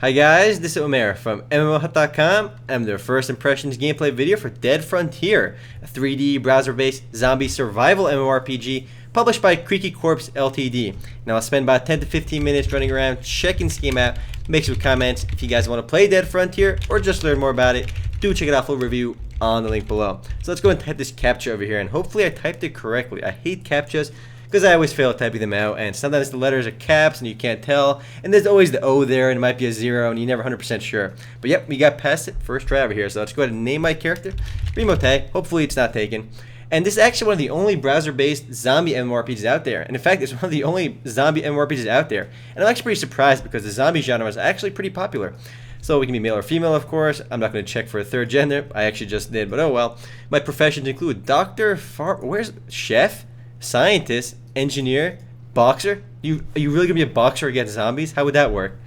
Hi guys, this is Omer from MMOHut.com. I'm their first impressions gameplay video for Dead Frontier, a 3D browser-based zombie survival MMORPG published by Creaky Corpse Ltd. Now I'll spend about 10 to 15 minutes running around checking this game out, make some comments. If you guys want to play Dead Frontier or just learn more about it, do check it out, full review on the link below. So let's go and type this captcha over here, and hopefully I typed it correctly. I hate captchas because I always fail at typing them out, and sometimes the letters are caps and you can't tell, and there's always the O there and it might be a 0 and you're never 100% sure. But yep, we got past it, first try over here. So let's go ahead and name my character Remote. Hopefully it's not taken. And this is actually one of the only browser-based zombie MMORPGs out there, and in fact it's one of the only zombie MMORPGs out there. And I'm actually pretty surprised because the zombie genre is actually pretty popular. So we can be male or female, of course. I'm not going to check for a third gender. I actually just did, but oh well. My professions include doctor, where's chef, scientist, engineer, boxer. Are you really gonna be a boxer against zombies? How would that work?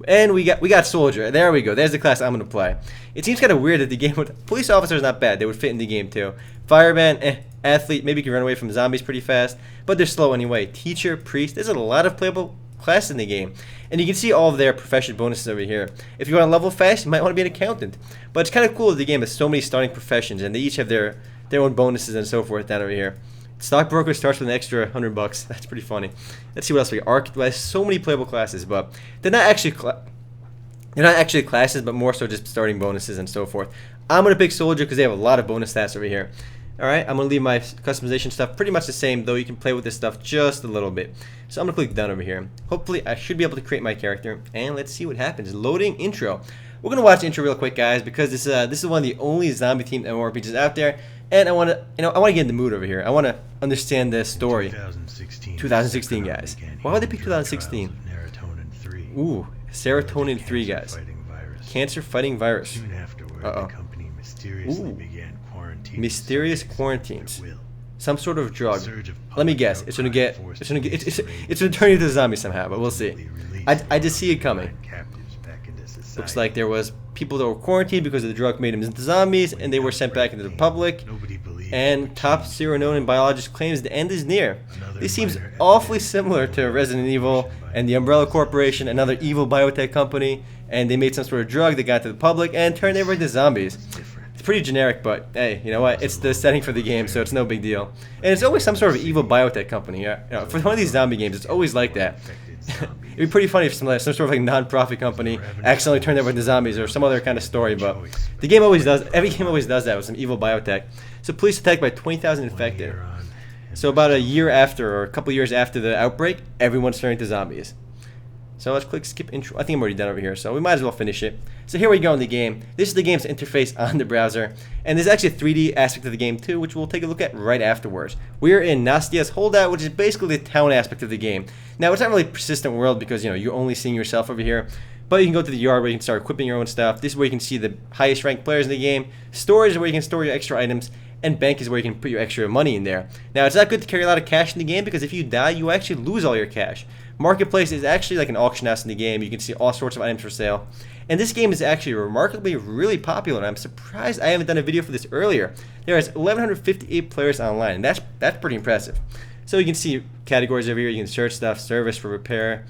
And we got soldier. There we go. There's the class I'm gonna play. It seems kind of weird that the game would. Police officer is not bad. They would fit in the game too. Fireman, athlete. Maybe you can run away from zombies pretty fast, but they're slow anyway. Teacher, priest. There's a lot of playable classes in the game, and you can see all of their profession bonuses over here. If you want to level fast, you might want to be an accountant. But it's kind of cool that the game has so many starting professions, and they each have their own bonuses and so forth down over here. Stockbroker starts with an extra $100. That's pretty funny. Let's see what else we got. Architect, so many playable classes, but they're not actually classes, but more so just starting bonuses and so forth. I'm gonna pick soldier because they have a lot of bonus stats over here. All right, I'm gonna leave my customization stuff pretty much the same, though you can play with this stuff just a little bit. So I'm gonna click done over here. Hopefully, I should be able to create my character, and let's see what happens. Loading intro. We're gonna watch the intro real quick, guys, because this is one of the only zombie-themed MMORPGs out there. And I want to get in the mood over here. I want to understand the story. 2016, guys. Why would they pick 2016? Ooh, serotonin 3, guys. Cancer fighting virus. Uh-oh. Ooh. Mysterious quarantines. Some sort of drug. Let me guess. It's gonna turn into a zombie somehow, but we'll see. I just see it coming. Looks like there was people that were quarantined because the drug made them into zombies, and they were sent back into the public. And top serotonin biologist claims the end is near. This seems awfully similar to Resident Evil and the Umbrella Corporation, another evil biotech company, and they made some sort of drug that got to the public and turned everyone into zombies. It's pretty generic, but hey, you know what? It's the setting for the game, so it's no big deal. And it's always some sort of evil biotech company. For one of these zombie games, it's always like that. It'd be pretty funny if some sort of like non-profit company accidentally turned everyone into zombies or some other kind of story, but the game always does. Every game always does that with some evil biotech. So police attacked by 20,000 infected. So about a year after, or a couple years after the outbreak, everyone's turning to zombies. So let's click skip intro. I think I'm already done over here, so we might as well finish it. So here we go in the game. This is the game's interface on the browser, and there's actually a 3D aspect of the game too, which we'll take a look at right afterwards. We're in Nastia's Holdout, which is basically the town aspect of the game. Now it's not really a persistent world because you're only seeing yourself over here, but you can go to the yard where you can start equipping your own stuff. This is where you can see the highest ranked players in the game. Storage is where you can store your extra items, and bank is where you can put your extra money in there. Now it's not good to carry a lot of cash in the game because if you die, you actually lose all your cash. Marketplace is actually like an auction house in the game. You can see all sorts of items for sale. And this game is actually remarkably really popular, and I'm surprised I haven't done a video for this earlier. There is 1,158 players online, and that's pretty impressive. So you can see categories over here. You can search stuff, service for repair.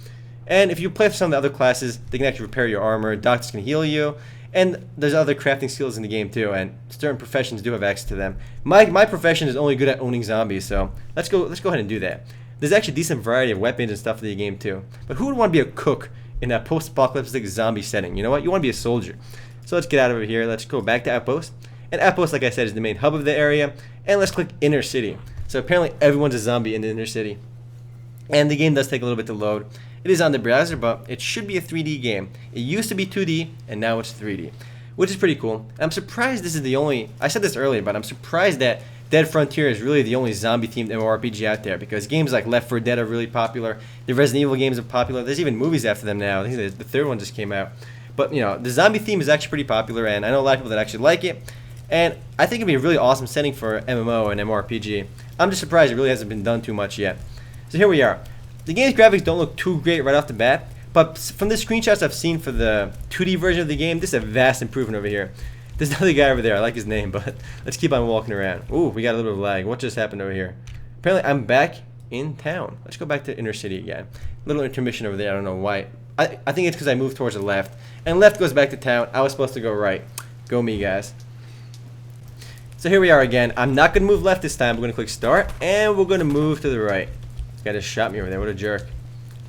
And if you play with some of the other classes, they can actually repair your armor. Doctors can heal you. And there's other crafting skills in the game too, and certain professions do have access to them. My profession is only good at owning zombies, so let's go ahead and do that. There's actually a decent variety of weapons and stuff in the game too. But who would want to be a cook in a post-apocalyptic zombie setting? You know what? You want to be a soldier. So let's get out of here. Let's go back to Outpost. And Outpost, like I said, is the main hub of the area. And let's click Inner City. So apparently everyone's a zombie in the Inner City. And the game does take a little bit to load. It is on the browser, but it should be a 3D game. It used to be 2D, and now it's 3D, which is pretty cool. I'm surprised this is the only, I said this earlier, but I'm surprised that Dead Frontier is really the only zombie-themed MMORPG out there, because games like Left 4 Dead are really popular. The Resident Evil games are popular. There's even movies after them now. I think the third one just came out. But, the zombie theme is actually pretty popular, and I know a lot of people that actually like it. And I think it'd be a really awesome setting for MMO and MMORPG. I'm just surprised it really hasn't been done too much yet. So here we are. The game's graphics don't look too great right off the bat, but from the screenshots I've seen for the 2D version of the game, this is a vast improvement over here. There's another guy over there. I like his name, but let's keep on walking around. Ooh, we got a little bit of lag. What just happened over here? Apparently, I'm back in town. Let's go back to Inner City again. Little intermission over there. I don't know why I think it's because I moved towards the left. And left goes back to town. I was supposed to go right. Go me, guys. So here we are again. I'm not going to move left this time. We're going to click start. And we're going to move to the right. This guy just shot me over there. What a jerk.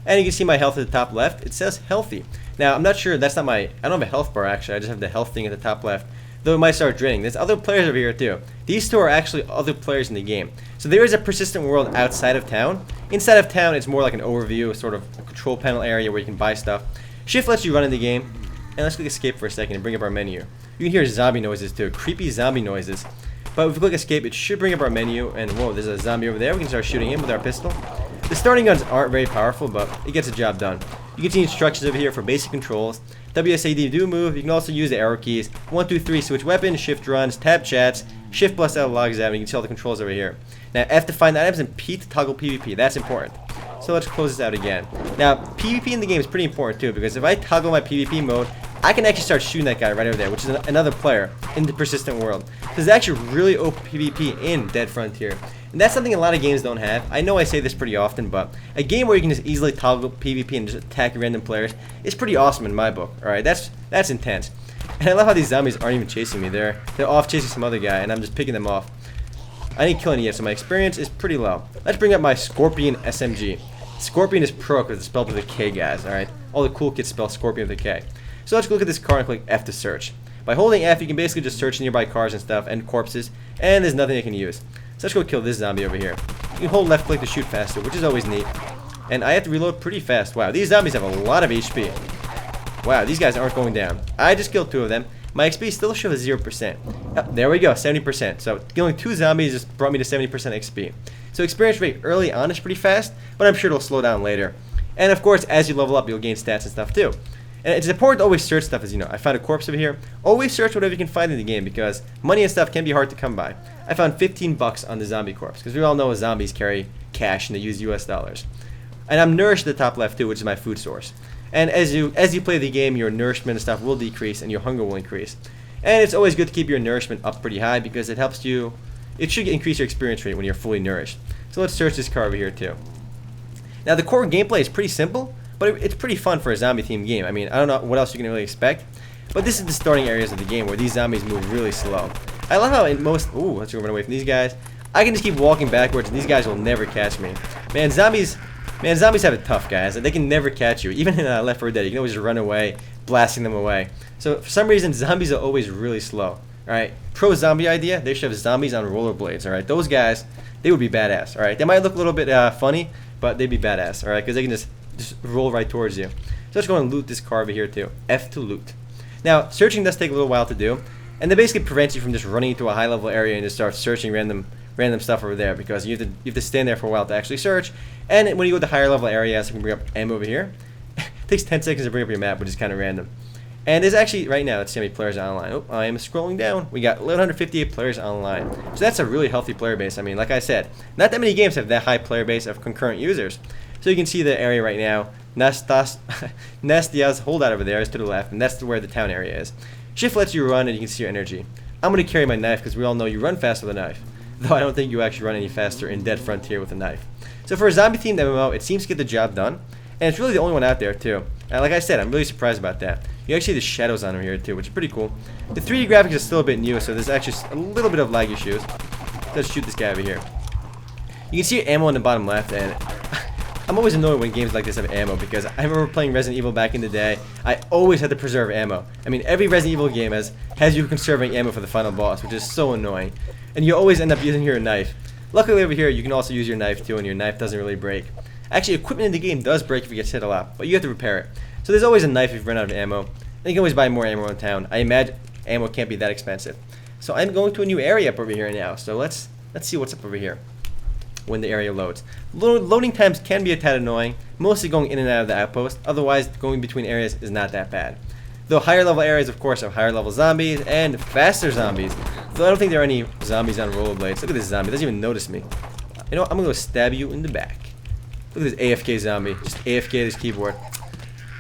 And you can see my health at the top left. It says healthy. Now, I'm not sure. That's not my... I don't have a health bar, actually. I just have the health thing at the top left. Though it might start draining. There's other players over here, too. These two are actually other players in the game. So there is a persistent world outside of town. Inside of town, it's more like an overview, sort of a control panel area where you can buy stuff. Shift lets you run in the game. And let's click escape for a second and bring up our menu. You can hear zombie noises, too. Creepy zombie noises. But if we click escape, it should bring up our menu. And whoa, there's a zombie over there. We can start shooting him with our pistol. The starting guns aren't very powerful, but it gets the job done. You can see instructions over here for basic controls. WSAD do move. You can also use the arrow keys. 1, 2, 3 switch weapons, shift runs, tab chats, shift plus L logs out. And you can see all the controls over here. Now F to find items and P to toggle PvP. That's important. So let's close this out again. Now PvP in the game is pretty important too, because if I toggle my PvP mode, I can actually start shooting that guy right over there, which is another player in the persistent world. There's actually really open PvP in Dead Frontier. And that's something a lot of games don't have. I know I say this pretty often, but a game where you can just easily toggle PvP and just attack random players is pretty awesome in my book. Alright, that's intense. And I love how these zombies aren't even chasing me. They're off chasing some other guy, and I'm just picking them off. I didn't kill any yet, so my experience is pretty low. Let's bring up my Scorpion SMG. Scorpion is pro because it's spelled with a K, guys, alright? All the cool kids spell Scorpion with a K. So let's look at this car and click F to search. By holding F, you can basically just search nearby cars and stuff and corpses, and there's nothing I can use. So let's go kill this zombie over here. You can hold left click to shoot faster, which is always neat. And I have to reload pretty fast. Wow, these zombies have a lot of HP. Wow, these guys aren't going down. I just killed 2 of them. My XP still shows 0%. Oh, there we go, 70%. So killing 2 zombies just brought me to 70% XP. So experience rate early on is pretty fast, but I'm sure it'll slow down later. And of course, as you level up, you'll gain stats and stuff too. And it's important to always search stuff, as you know. I found a corpse over here. Always search whatever you can find in the game, because money and stuff can be hard to come by. I found 15 bucks on the zombie corpse, because we all know zombies carry cash and they use US dollars. And I'm nourished at the top left too, which is my food source. And as you play the game, your nourishment and stuff will decrease and your hunger will increase. And it's always good to keep your nourishment up pretty high, because it helps you, it should increase your experience rate when you're fully nourished. So let's search this car over here too. Now the core gameplay is pretty simple, but it's pretty fun for a zombie themed game. I mean, I don't know what else you can really expect, but this is the starting areas of the game where these zombies move really slow. I love how in most, ooh, let's go run away from these guys. I can just keep walking backwards and these guys will never catch me. Man, zombies have it tough, guys. They can never catch you. Even in Left 4 Dead, you can always run away, blasting them away. So for some reason, zombies are always really slow. Alright, pro zombie idea, they should have zombies on rollerblades. Alright, those guys, they would be badass. Alright, they might look a little bit funny, but they'd be badass. Alright, because they can just roll right towards you. So let's go and loot this car over here too. F to loot. Now, searching does take a little while to do, and that basically prevents you from just running into a high level area and just start searching random stuff over there, because you have to stand there for a while to actually search. And when you go to higher level areas, you can bring up M over here. It takes 10 seconds to bring up your map, which is kind of random. And there's actually, right now, let's see how many players are online. Oh, I am scrolling down. We got 158 players online. So that's a really healthy player base. I mean, like I said, not that many games have that high player base of concurrent users. So you can see the area right now. Nastia's holdout over there is to the left, and that's where the town area is. Shift lets you run, and you can see your energy. I'm going to carry my knife, because we all know you run fast with a knife. Though I don't think you actually run any faster in Dead Frontier with a knife. So for a zombie-themed MMO, it seems to get the job done. And it's really the only one out there, too. And like I said, I'm really surprised about that. You actually see the shadows on them here, too, which is pretty cool. The 3D graphics are still a bit new, so there's actually a little bit of lag issues. Let's shoot this guy over here. You can see ammo on the bottom left, and I'm always annoyed when games like this have ammo, because I remember playing Resident Evil back in the day. I always had to preserve ammo. I mean, every Resident Evil game has you conserving ammo for the final boss, which is so annoying. And you always end up using your knife. Luckily over here, you can also use your knife too, and your knife doesn't really break. Actually, equipment in the game does break if it gets hit a lot, but you have to repair it. So there's always a knife if you run out of ammo. And you can always buy more ammo in town. I imagine ammo can't be that expensive. So I'm going to a new area up over here now. So let's see what's up over here when the area loads. Loading times can be a tad annoying, mostly going in and out of the outpost. Otherwise, going between areas is not that bad. Though higher level areas, of course, have higher level zombies and faster zombies. Though I don't think there are any zombies on rollerblades. Look at this zombie, doesn't even notice me. You know what? I'm gonna go stab you in the back. Look at this AFK zombie, just AFK this keyboard.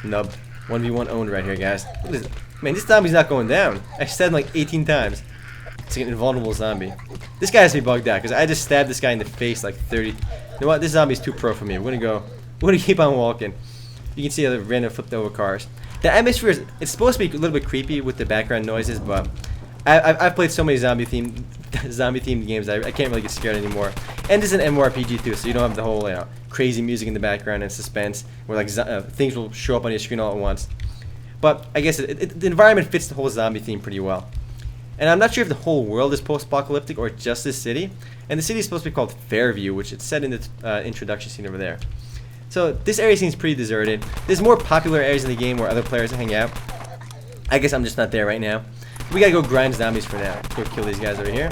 Nub. 1v1 owned right here, guys. Look at this. Man, this zombie's not going down. I stabbed him like 18 times. It's like an invulnerable zombie. This guy has to be bugged out, because I just stabbed this guy in the face like 30. You know what? This zombie's too pro for me. We're gonna keep on walking. You can see the random flipped over cars. The atmosphere is, it's supposed to be a little bit creepy with the background noises, but I've played so many zombie themed games I can't really get scared anymore. And this is an MMORPG too, so you don't have the whole crazy music in the background and suspense where like things will show up on your screen all at once. But I guess the environment fits the whole zombie theme pretty well. And I'm not sure if the whole world is post-apocalyptic or just this city. And the city is supposed to be called Fairview, which it's set in the introduction scene over there. So this area seems pretty deserted. There's more popular areas in the game where other players hang out. I guess I'm just not there right now. We gotta go grind zombies for now. Let's go kill these guys over here.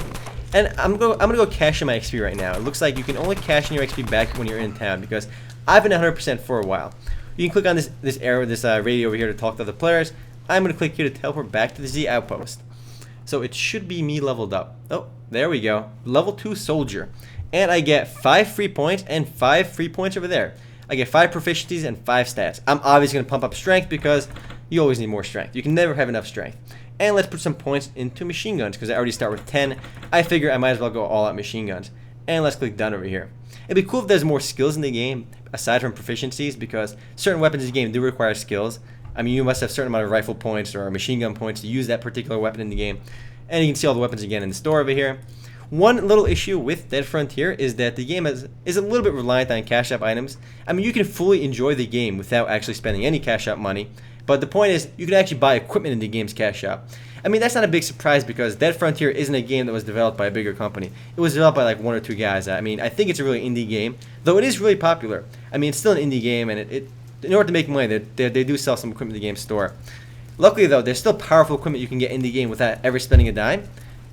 And I'm gonna go cash in my XP right now. It looks like you can only cash in your XP back when you're in town because I've been 100% for a while. You can click on this arrow, this radio over here to talk to other players. I'm gonna click here to teleport back to the Z outpost. So it should be me leveled up. Oh, there we go. Level 2 soldier. And I get 5 free points and 5 free points over there. I get 5 proficiencies and 5 stats. I'm obviously going to pump up strength because you always need more strength. You can never have enough strength. And let's put some points into machine guns because I already start with 10. I figure I might as well go all out machine guns. And let's click done over here. It'd be cool if there's more skills in the game aside from proficiencies because certain weapons in the game do require skills. I mean, you must have a certain amount of rifle points or machine gun points to use that particular weapon in the game. And you can see all the weapons again in the store over here. One little issue with Dead Frontier is that the game is a little bit reliant on cash up items. I mean, you can fully enjoy the game without actually spending any cash up money. But the point is, you can actually buy equipment in the game's cash shop. I mean, that's not a big surprise because Dead Frontier isn't a game that was developed by a bigger company. It was developed by like 1 or 2 guys. I mean, I think it's a really indie game, though it is really popular. I mean, it's still an indie game, and in order to make money, they do sell some equipment in the game store. Luckily, though, there's still powerful equipment you can get in the game without ever spending a dime.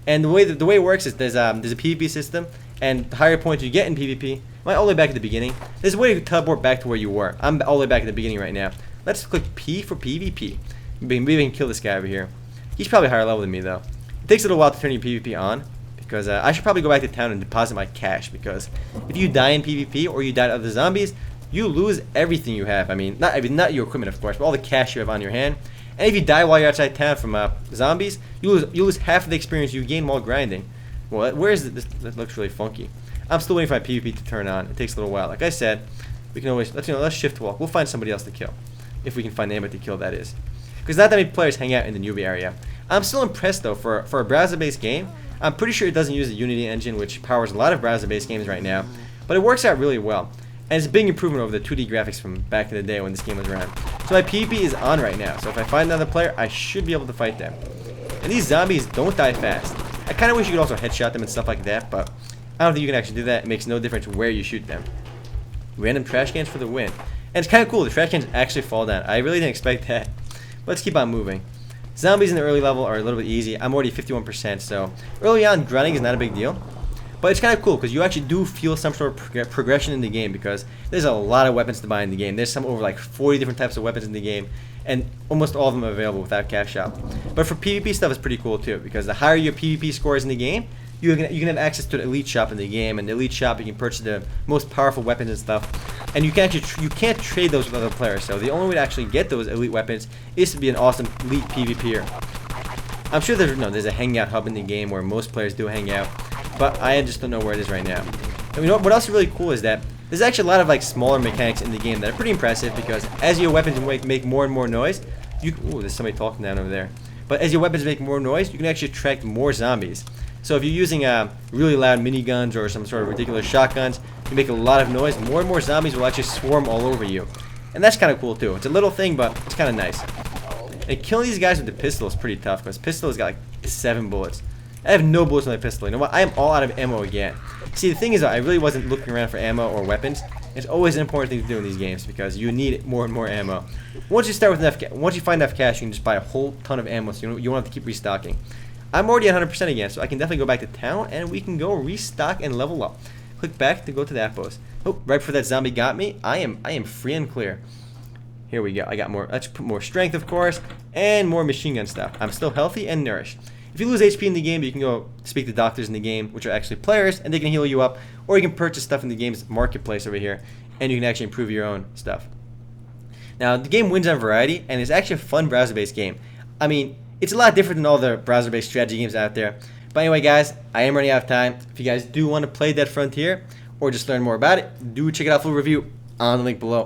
And the way it works is there's a PvP system, and the higher points you get in PvP, all the way back at the beginning, there's a way to teleport back to where you were. I'm all the way back at the beginning right now. Let's click P for PvP. Maybe we can kill this guy over here. He's probably higher level than me, though. It takes a little while to turn your PvP on, because I should probably go back to town and deposit my cash, because if you die in PvP or you die to other zombies, you lose everything you have. I mean, not your equipment, of course, but all the cash you have on your hand. And if you die while you're outside town from zombies, you lose half of the experience you gain while grinding. Well, where is this? That looks really funky. I'm still waiting for my PvP to turn on. It takes a little while. Like I said, we can always let's shift walk. We'll find somebody else to kill, if we can find anybody to kill. That is, because not that many players hang out in the newbie area. I'm still impressed though for a browser-based game. I'm pretty sure it doesn't use the Unity engine, which powers a lot of browser-based games right now, but it works out really well. And it's a big improvement over the 2D graphics from back in the day when this game was around. So my PvP is on right now, so if I find another player, I should be able to fight them. And these zombies don't die fast. I kind of wish you could also headshot them and stuff like that, but I don't think you can actually do that. It makes no difference where you shoot them. Random trash cans for the win. And it's kind of cool, the trash cans actually fall down. I really didn't expect that. But let's keep on moving. Zombies in the early level are a little bit easy. I'm already 51%, so early on, grinding is not a big deal. But it's kind of cool because you actually do feel some sort of progression in the game because there's a lot of weapons to buy in the game. There's some over like 40 different types of weapons in the game, and almost all of them are available without cash shop. But for PvP stuff, it's pretty cool too because the higher your PvP score is in the game, you can have access to the elite shop in the game, and the elite shop you can purchase the most powerful weapons and stuff. And you can actually you can't trade those with other players. So the only way to actually get those elite weapons is to be an awesome elite PvPer. I'm sure there's a hangout hub in the game where most players do hang out. But I just don't know where it is right now. And you know what else is really cool is that there's actually a lot of like smaller mechanics in the game that are pretty impressive because as your weapons make more and more noise, there's somebody talking down over there. But as your weapons make more noise, you can actually attract more zombies. So if you're using really loud miniguns or some sort of ridiculous shotguns, you make a lot of noise, more and more zombies will actually swarm all over you. And that's kind of cool too. It's a little thing, but it's kind of nice. And killing these guys with the pistol is pretty tough because pistol has got like 7 bullets. I have no bullets in my pistol. You know what? I am all out of ammo again. See, the thing is, I really wasn't looking around for ammo or weapons. It's always an important thing to do in these games because you need more and more ammo. Once you start with once you find enough cash, you can just buy a whole ton of ammo, so you won't have to keep restocking. I'm already at 100% again, so I can definitely go back to town and we can go restock and level up. Click back to go to that post. Oh, right before that zombie got me, I am free and clear. Here we go. I got more. Let's put more strength, of course, and more machine gun stuff. I'm still healthy and nourished. If you lose HP in the game, you can go speak to doctors in the game, which are actually players, and they can heal you up. Or you can purchase stuff in the game's marketplace over here, and you can actually improve your own stuff. Now, the game wins on variety, and it's actually a fun browser-based game. I mean, it's a lot different than all the browser-based strategy games out there. But anyway, guys, I am running out of time. If you guys do want to play Dead Frontier, or just learn more about it, do check it out full review on the link below.